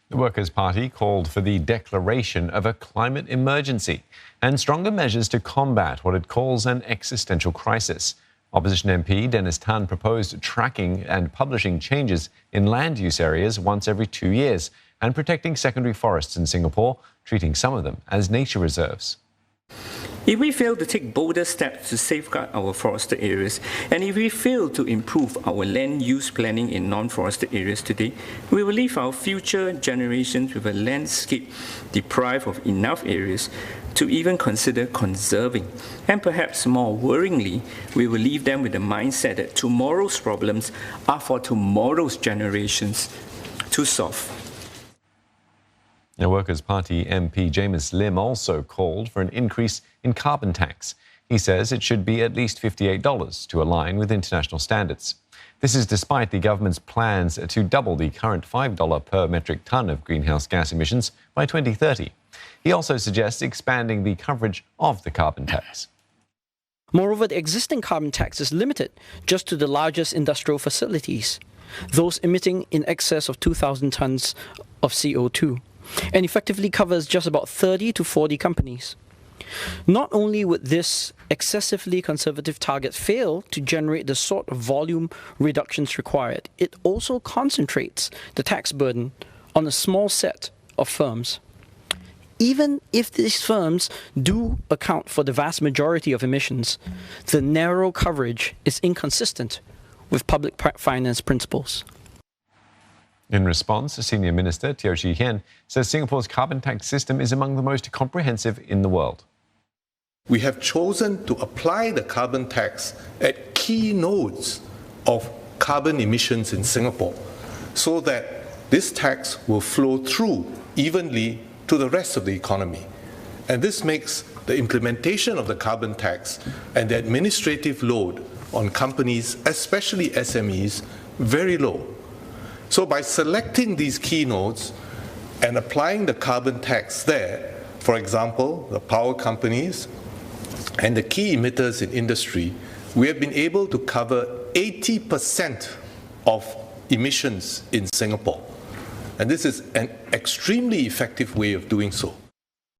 The Workers' Party called for the declaration of a climate emergency and stronger measures to combat what it calls an existential crisis. Opposition MP Dennis Tan proposed tracking and publishing changes in land use areas once every 2 years and protecting secondary forests in Singapore, treating some of them as nature reserves. If we fail to take bolder steps to safeguard our forested areas, and if we fail to improve our land use planning in non-forested areas today, we will leave our future generations with a landscape deprived of enough areas to even consider conserving. And perhaps more worryingly, we will leave them with the mindset that tomorrow's problems are for tomorrow's generations to solve. The Workers' Party MP Jameis Lim also called for an increase in carbon tax. He says it should be at least $58 to align with international standards. This is despite the government's plans to double the current $5 per metric tonne of greenhouse gas emissions by 2030. He also suggests expanding the coverage of the carbon tax. Moreover, the existing carbon tax is limited just to the largest industrial facilities, those emitting in excess of 2,000 tonnes of CO2. And effectively covers just about 30 to 40 companies. Not only would this excessively conservative target fail to generate the sort of volume reductions required, it also concentrates the tax burden on a small set of firms. Even if these firms do account for the vast majority of emissions, the narrow coverage is inconsistent with public finance principles. In response, Senior Minister Teo Chee Hean says Singapore's carbon tax system is among the most comprehensive in the world. We have chosen to apply the carbon tax at key nodes of carbon emissions in Singapore so that this tax will flow through evenly to the rest of the economy. And this makes the implementation of the carbon tax and the administrative load on companies, especially SMEs, very low. So by selecting these key nodes and applying the carbon tax there, for example, the power companies and the key emitters in industry, we have been able to cover 80% of emissions in Singapore. And this is an extremely effective way of doing so.